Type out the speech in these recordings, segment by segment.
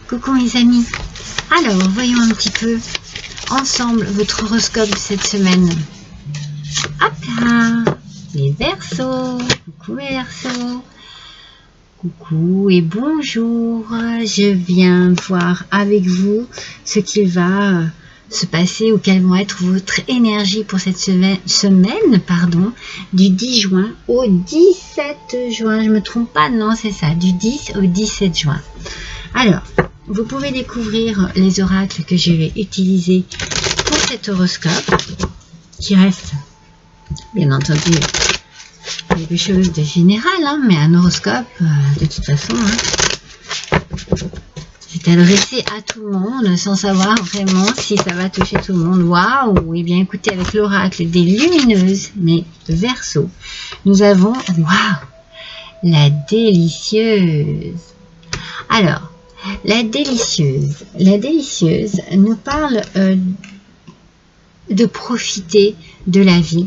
Coucou mes amis. Alors, voyons un petit peu ensemble votre horoscope de cette semaine. Hop là, les Verseaux. Coucou mes Verseaux. Coucou et bonjour. Je viens voir avec vous ce qu'il va se passer ou quelle va être votre énergie pour cette semaine, du 10 juin au 17 juin. Je me trompe pas, non, c'est ça, du 10 au 17 juin. Alors, vous pouvez découvrir les oracles que je vais utiliser pour cet horoscope, qui reste, bien entendu, quelque chose de général, hein, mais un horoscope, de toute façon, c'est adressé à tout le monde, sans savoir vraiment si ça va toucher tout le monde. Waouh! Eh bien, écoutez, avec l'oracle des lumineuses, mais Verseaux, nous avons, waouh, la délicieuse. Alors, la délicieuse nous parle de profiter de la vie,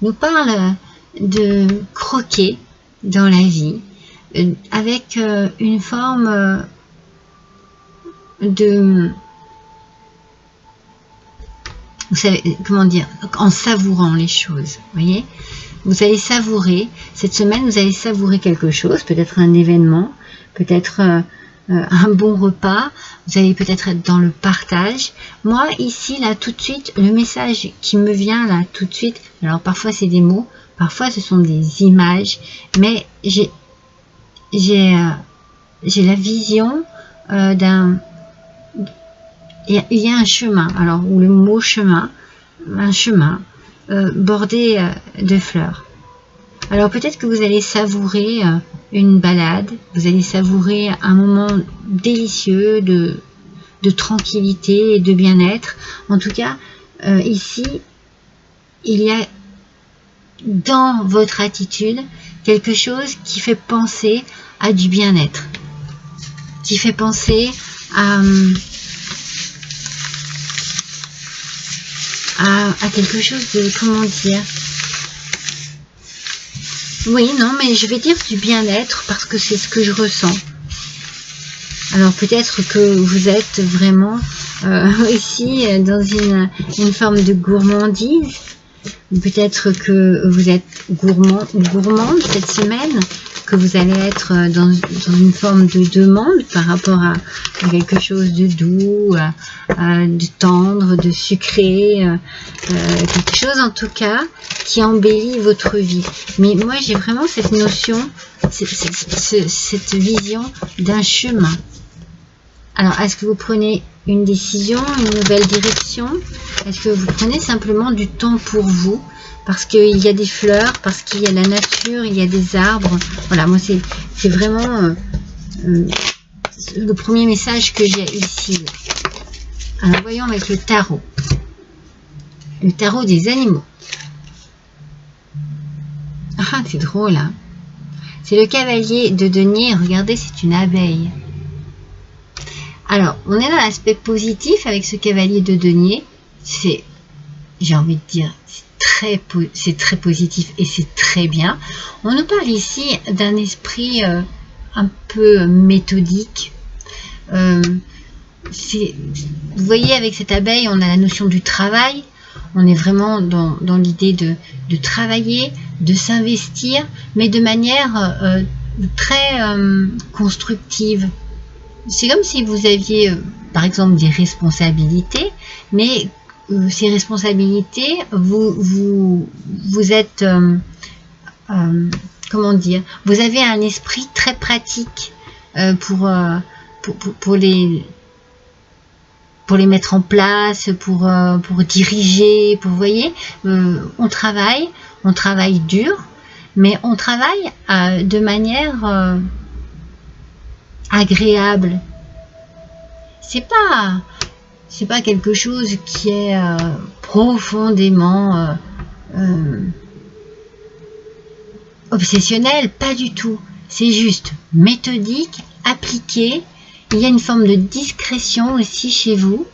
nous parle de croquer dans la vie, avec une forme de, vous savez, comment dire, en savourant les choses, voyez, vous allez savourer, cette semaine vous allez savourer quelque chose, peut-être un événement, peut-être un bon repas, vous allez peut-être être dans le partage. Moi ici, là, tout de suite, le message qui me vient là, tout de suite, alors parfois c'est des mots, parfois ce sont des images, mais j'ai la vision d'un, il y a un chemin, alors, ou le mot chemin, un chemin bordé de fleurs. Alors peut-être que vous allez savourer une balade, vous allez savourer un moment délicieux de tranquillité et de bien-être. En tout cas, ici, il y a dans votre attitude quelque chose qui fait penser à du bien-être, qui fait penser à quelque chose de, comment dire, oui, non, mais je vais dire du bien-être parce que c'est ce que je ressens. Alors peut-être que vous êtes vraiment ici dans une forme de gourmandise. Peut-être que vous êtes gourmand ou gourmande cette semaine, que vous allez être dans une forme de demande par rapport à quelque chose de doux, de tendre, de sucré, quelque chose en tout cas qui embellit votre vie. Mais moi j'ai vraiment cette notion, cette vision d'un chemin. Alors est-ce que vous prenez une décision, une nouvelle direction? Est-ce que vous prenez simplement du temps pour vous? Parce qu'il y a des fleurs, parce qu'il y a la nature, il y a des arbres. Voilà, moi c'est vraiment le premier message que j'ai ici. Alors voyons avec le tarot. Le tarot des animaux. Ah, c'est drôle, hein. C'est le cavalier de denier. Regardez, c'est une abeille. Alors, on est dans l'aspect positif avec ce cavalier de denier. C'est, j'ai envie de dire, c'est très positif et c'est très bien. On nous parle ici d'un esprit un peu méthodique. Vous voyez, avec cette abeille, on a la notion du travail. On est vraiment dans l'idée de travailler, de s'investir, mais de manière très constructive. C'est comme si vous aviez, par exemple, des responsabilités, mais ces responsabilités, vous êtes, comment dire, vous avez un esprit très pratique pour les mettre en place, pour diriger, vous voyez, on travaille dur, mais on travaille de manière agréable. C'est pas quelque chose qui est profondément obsessionnel, pas du tout. C'est juste méthodique, appliqué. Il y a une forme de discrétion aussi chez vous.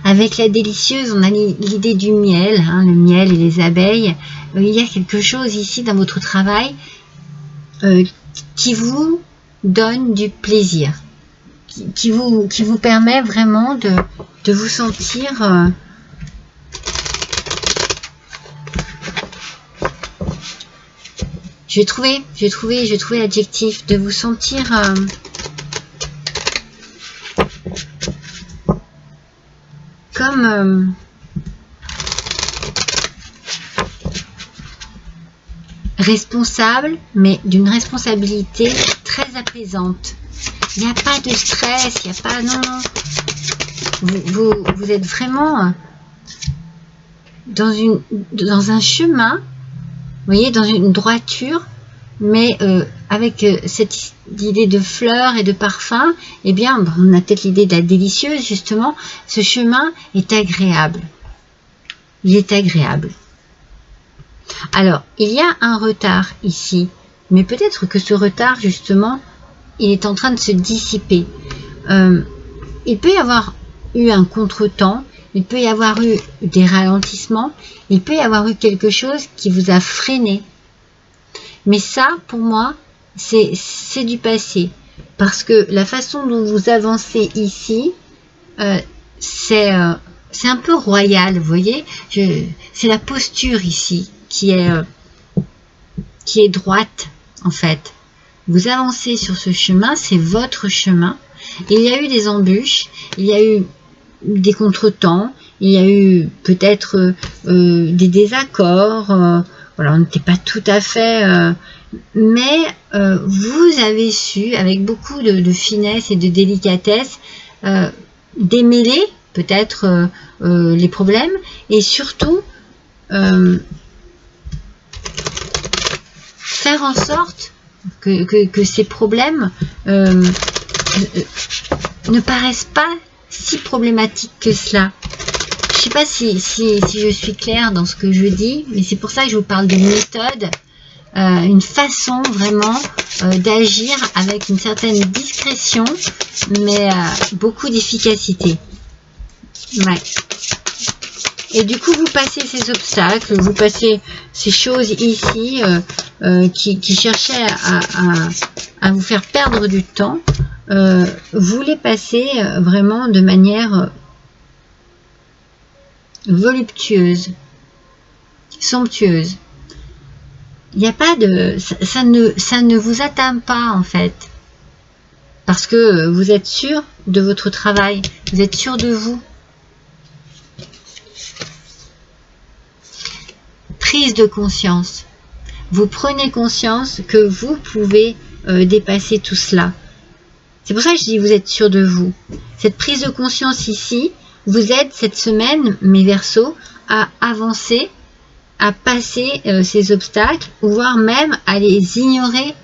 Avec la délicieuse, on a l'idée du miel, hein, le miel et les abeilles. Il y a quelque chose ici dans votre travail qui vous donne du plaisir, qui vous permet vraiment de vous sentir j'ai trouvé l'adjectif, de vous sentir comme responsable, mais d'une responsabilité très apaisante. Il n'y a pas de stress, il n'y a pas... Non, vous êtes vraiment dans un chemin, vous voyez, dans une droiture, mais avec cette idée de fleurs et de parfum, eh bien, on a peut-être l'idée de la délicieuse, justement. Ce chemin est agréable. Il est agréable. Alors, il y a un retard ici, mais peut-être que ce retard, justement, il est en train de se dissiper. Il peut y avoir eu un contretemps, il peut y avoir eu des ralentissements, il peut y avoir eu quelque chose qui vous a freiné. Mais ça, pour moi, c'est du passé. Parce que la façon dont vous avancez ici, c'est un peu royal, vous voyez. C'est la posture ici qui est droite, en fait. Vous avancez sur ce chemin, c'est votre chemin. Il y a eu des embûches, il y a eu des contretemps, il y a eu peut-être des désaccords, voilà, on n'était pas tout à fait... mais vous avez su, avec beaucoup de finesse et de délicatesse, démêler peut-être les problèmes, et surtout faire en sorte que ces problèmes ne paraissent pas si problématiques que cela. Je ne sais pas si je suis claire dans ce que je dis, mais c'est pour ça que je vous parle de méthode, une façon vraiment d'agir avec une certaine discrétion, mais beaucoup d'efficacité. Ouais. Et du coup, vous passez ces obstacles, vous passez ces choses ici qui cherchaient à vous faire perdre du temps. Vous les passez vraiment de manière voluptueuse, somptueuse. Il n'y a pas de... Ça ne vous atteint pas, en fait. Parce que vous êtes sûr de votre travail, vous êtes sûr de vous. Prise de conscience. Vous prenez conscience que vous pouvez dépasser tout cela. C'est pour ça que je dis vous êtes sûr de vous. Cette prise de conscience ici vous aide cette semaine, mes Verseaux, à avancer, à passer ces obstacles, voire même à les ignorer,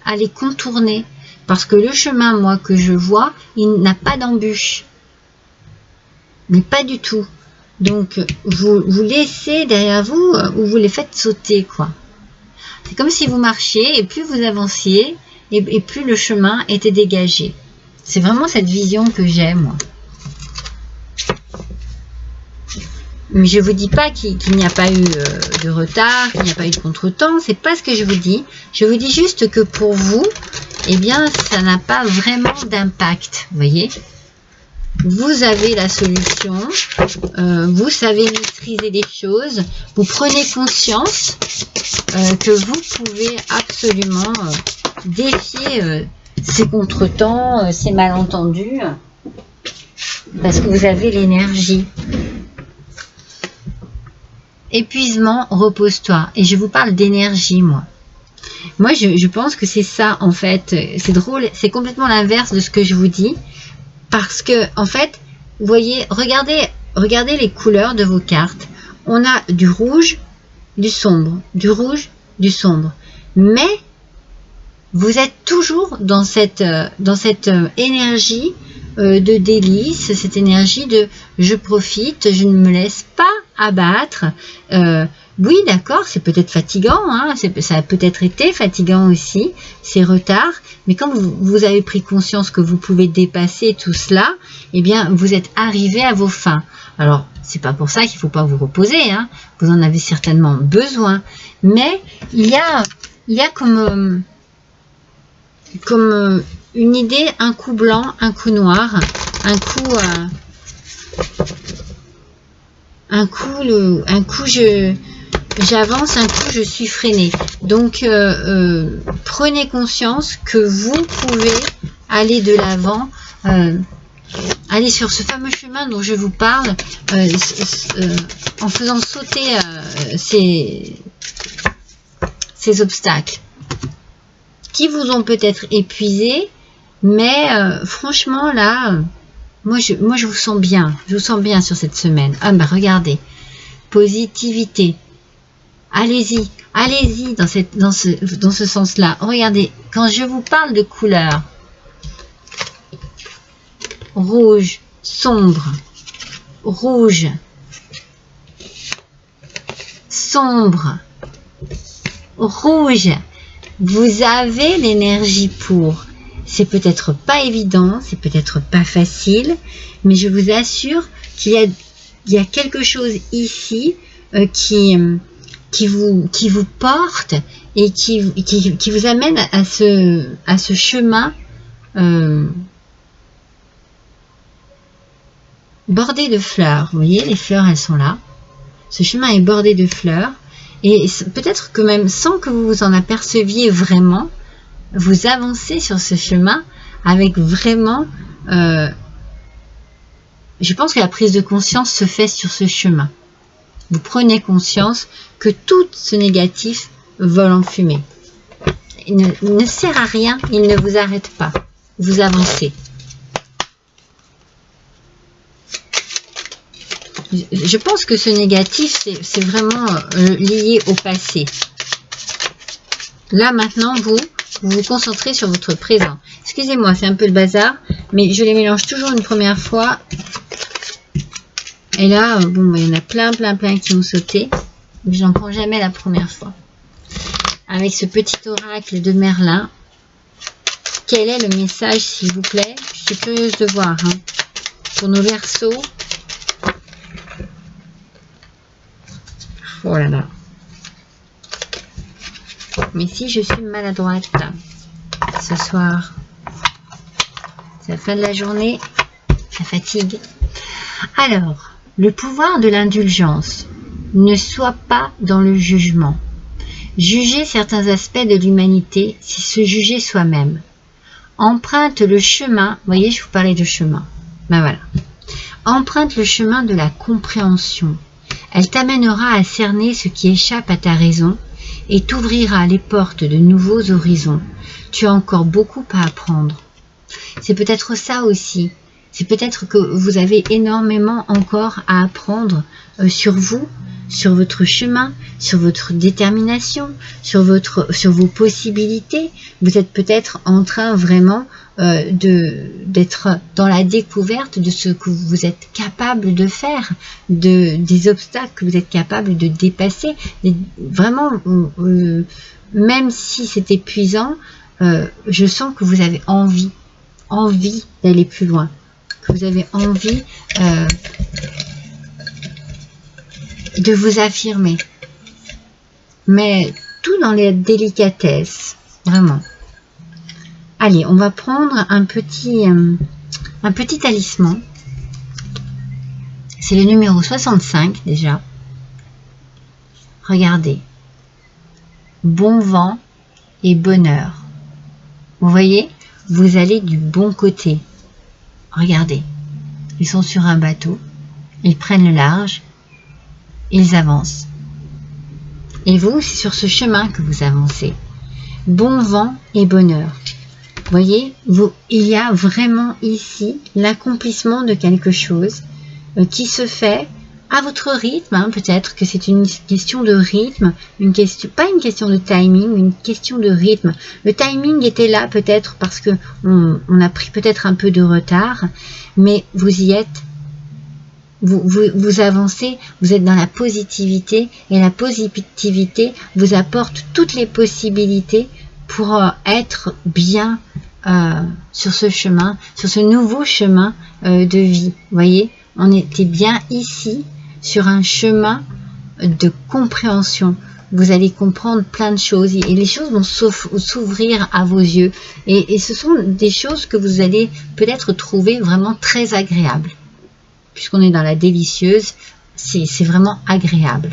à les contourner. Parce que le chemin, moi, que je vois, il n'a pas d'embûche. Mais pas du tout. Donc, vous laissez derrière vous, ou vous les faites sauter, quoi. C'est comme si vous marchiez, et plus vous avanciez, et plus le chemin était dégagé. C'est vraiment cette vision que j'ai, moi. Mais je ne vous dis pas qu'il n'y a pas eu de retard, qu'il n'y a pas eu de contretemps, c'est pas ce que je vous dis. Je vous dis juste que pour vous, eh bien, ça n'a pas vraiment d'impact, vous voyez. Vous avez la solution, vous savez maîtriser les choses, vous prenez conscience que vous pouvez absolument défier ces contretemps, ces malentendus, parce que vous avez l'énergie. Épuisement, repose-toi. Et je vous parle d'énergie, moi. Moi, je pense que c'est ça, en fait. C'est drôle, c'est complètement l'inverse de ce que je vous dis. Parce que, en fait, vous voyez, regardez les couleurs de vos cartes. On a du rouge, du sombre, du rouge, du sombre. Mais, vous êtes toujours dans cette énergie de délice, cette énergie de je profite, je ne me laisse pas abattre. Oui, d'accord, c'est peut-être fatigant, hein, ça a peut-être été fatigant aussi, ces retards, mais quand vous avez pris conscience que vous pouvez dépasser tout cela, eh bien, vous êtes arrivé à vos fins. Alors, c'est pas pour ça qu'il ne faut pas vous reposer, hein, vous en avez certainement besoin, mais il y a comme... comme une idée, un coup blanc, un coup noir, un coup j'avance, un coup je suis freinée. Donc prenez conscience que vous pouvez aller de l'avant, aller sur ce fameux chemin dont je vous parle, en faisant sauter ces obstacles qui vous ont peut-être épuisé, mais franchement là, moi je vous sens bien, sur cette semaine. Ah bah regardez, positivité, allez-y, allez-y dans ce sens-là. Regardez, quand je vous parle de couleurs, rouge, sombre, rouge, sombre, rouge, vous avez l'énergie pour. C'est peut-être pas évident, c'est peut-être pas facile, mais je vous assure qu'il y a quelque chose ici qui vous porte et qui vous amène à ce chemin bordé de fleurs. Vous voyez, les fleurs, elles sont là. Ce chemin est bordé de fleurs. Et peut-être que même sans que vous vous en aperceviez vraiment, vous avancez sur ce chemin avec vraiment... je pense que la prise de conscience se fait sur ce chemin. Vous prenez conscience que tout ce négatif vole en fumée. Il ne sert à rien, il ne vous arrête pas. Vous avancez. Je pense que ce négatif, c'est vraiment lié au passé. Là, maintenant, vous vous concentrez sur votre présent. Excusez-moi, c'est un peu le bazar, mais je les mélange toujours une première fois. Et là, bon, il y en a plein qui ont sauté. Je n'en prends jamais la première fois. Avec ce petit oracle de Merlin. Quel est le message, s'il vous plaît? Je suis curieuse de voir. Hein. Pour nos Verseaux. Oh là là. Mais si je suis maladroite ce soir, c'est la fin de la journée, ça fatigue. Alors, le pouvoir de l'indulgence. Ne sois pas dans le jugement. Juger certains aspects de l'humanité, c'est se juger soi-même. Emprunte le chemin, vous voyez, je vous parlais de chemin. Ben voilà. Emprunte le chemin de la compréhension. Elle t'amènera à cerner ce qui échappe à ta raison et t'ouvrira les portes de nouveaux horizons. Tu as encore beaucoup à apprendre. C'est peut-être ça aussi. C'est peut-être que vous avez énormément encore à apprendre sur vous, sur votre chemin, sur votre détermination, sur vos possibilités. Vous êtes peut-être en train vraiment d'être dans la découverte de ce que vous êtes capable de faire, des obstacles que vous êtes capable de dépasser. Et vraiment, même si c'est épuisant, je sens que vous avez envie d'aller plus loin, que vous avez envie de vous affirmer, mais tout dans les délicatesses, vraiment. Allez, on va prendre un petit talisman. C'est le numéro 65 déjà. Regardez. Bon vent et bonheur. Vous voyez, vous allez du bon côté. Regardez. Ils sont sur un bateau. Ils prennent le large. Ils avancent. Et vous, c'est sur ce chemin que vous avancez. Bon vent et bonheur. Vous voyez, il y a vraiment ici l'accomplissement de quelque chose qui se fait à votre rythme. Hein, peut-être que c'est une question de rythme, pas une question de timing, une question de rythme. Le timing était là peut-être parce que on a pris peut-être un peu de retard, mais vous y êtes. Vous avancez, vous êtes dans la positivité et la positivité vous apporte toutes les possibilités pour être bien sur ce chemin, sur ce nouveau chemin de vie. Vous voyez, on était bien ici sur un chemin de compréhension, vous allez comprendre plein de choses et les choses vont s'ouvrir à vos yeux. Et ce sont des choses que vous allez peut-être trouver vraiment très agréables. Puisqu'on est dans la délicieuse, c'est vraiment agréable.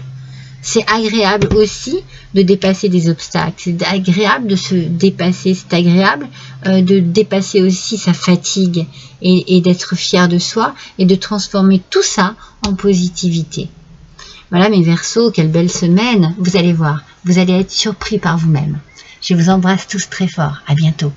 C'est agréable aussi de dépasser des obstacles, c'est agréable de se dépasser, c'est agréable de dépasser aussi sa fatigue et d'être fier de soi et de transformer tout ça en positivité. Voilà mes Verseaux, quelle belle semaine, vous allez voir, vous allez être surpris par vous-même. Je vous embrasse tous très fort, à bientôt.